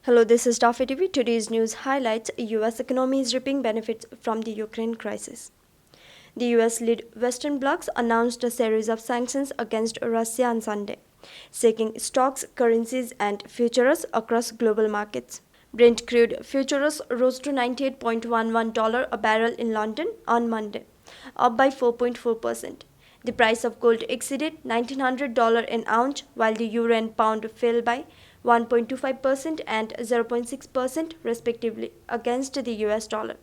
Hello, this is Danfe TV. Today's news highlights US economy is reaping benefits from the Ukraine crisis. The US-led Western blocs announced a series of sanctions against Russia on Sunday, shaking stocks, currencies, and futures across global markets. Brent crude futures rose to $98.11 a barrel in London on Monday, up by 4.4%. The price of gold exceeded $1,900 an ounce, while the euro and pound fell by 1.25% and 0.6% respectively against the US dollar.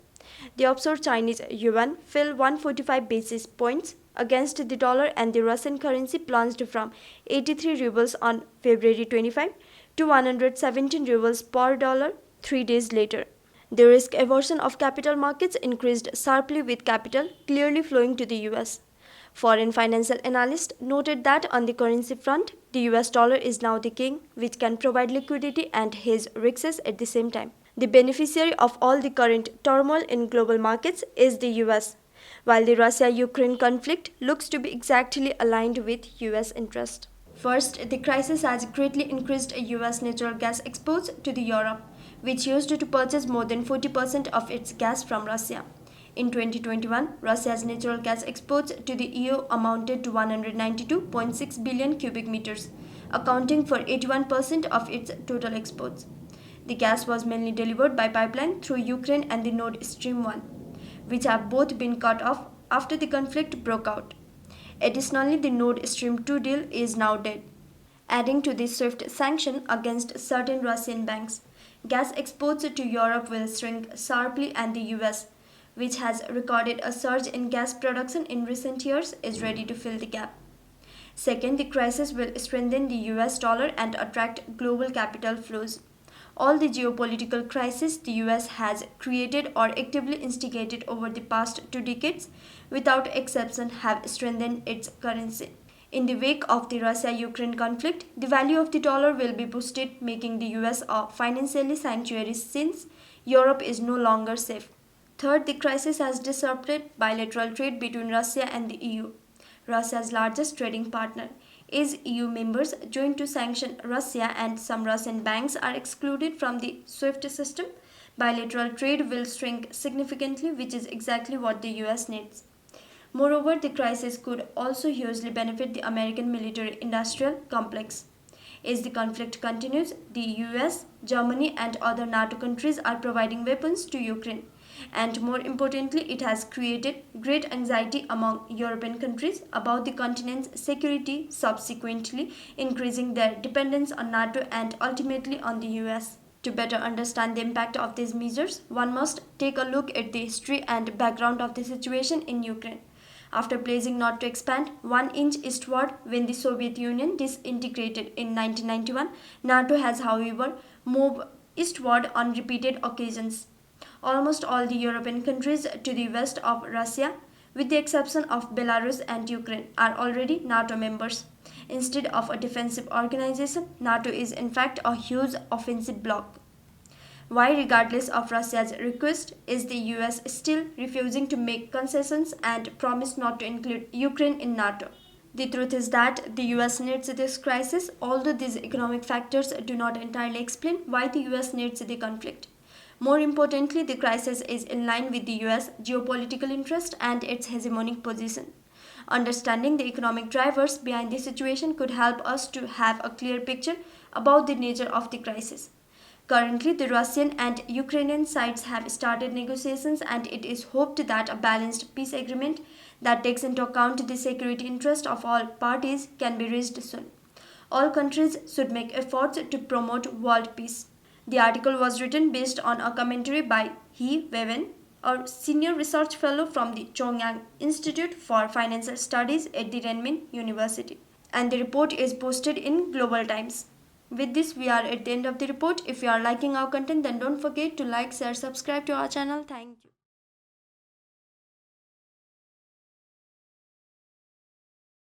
The offshore Chinese yuan fell 145 basis points against the dollar, and the Russian currency plunged from 83 rubles on February 25 to 117 rubles per dollar 3 days later. The risk aversion of capital markets increased sharply, with capital clearly flowing to the US. Foreign financial analysts noted that on the currency front, the US dollar is now the king, which can provide liquidity and hedge risks at the same time. The beneficiary of all the current turmoil in global markets is the US, while the Russia-Ukraine conflict looks to be exactly aligned with US interest. First, the crisis has greatly increased US natural gas exports to the Europe, which used to purchase more than 40% of its gas from Russia. In 2021, Russia's natural gas exports to the EU amounted to 192.6 billion cubic meters, accounting for 81% of its total exports. The gas was mainly delivered by pipeline through Ukraine and the Nord Stream 1, which have both been cut off after the conflict broke out. Additionally, the Nord Stream 2 deal is now dead, adding to the swift sanction against certain Russian banks. Gas exports to Europe will shrink sharply, and the US, which has recorded a surge in gas production in recent years, is ready to fill the gap. Second, the crisis will strengthen the US dollar and attract global capital flows. All the geopolitical crises the US has created or actively instigated over the past 2 decades, without exception, have strengthened its currency. In the wake of the Russia-Ukraine conflict, the value of the dollar will be boosted, making the US a financial sanctuary since Europe is no longer safe. Third, the crisis has disrupted bilateral trade between Russia and the EU, Russia's largest trading partner. As EU members join to sanction Russia and some Russian banks are excluded from the SWIFT system, bilateral trade will shrink significantly, which is exactly what the US needs. Moreover, the crisis could also hugely benefit the American military industrial complex. As the conflict continues, the US, Germany, and other NATO countries are providing weapons to Ukraine. And more importantly, it has created great anxiety among European countries about the continent's security, subsequently increasing their dependence on NATO and ultimately on the US. To better understand the impact of these measures, one must take a look at the history and background of the situation in Ukraine. After pledging not to expand 1 inch eastward when the Soviet Union disintegrated in 1991, NATO has, however, moved eastward on repeated occasions. Almost all the European countries to the west of Russia, with the exception of Belarus and Ukraine, are already NATO members. Instead of a defensive organization, NATO is in fact a huge offensive bloc. Why, regardless of Russia's request, is the US still refusing to make concessions and promise not to include Ukraine in NATO? The truth is that the US needs this crisis, although these economic factors do not entirely explain why the US needs the conflict. More importantly, the crisis is in line with the US geopolitical interest and its hegemonic position. Understanding the economic drivers behind the situation could help us to have a clear picture about the nature of the crisis. Currently, the Russian and Ukrainian sides have started negotiations, and it is hoped that a balanced peace agreement that takes into account the security interest of all parties can be reached soon. All countries should make efforts to promote world peace. The article was written based on a commentary by He Wewen, a senior research fellow from the Chongyang Institute for Financial Studies at the Renmin University, and the report is posted in Global Times. With this, we are at the end of the report. If you are liking our content, then don't forget to like, share, subscribe to our channel. Thank you.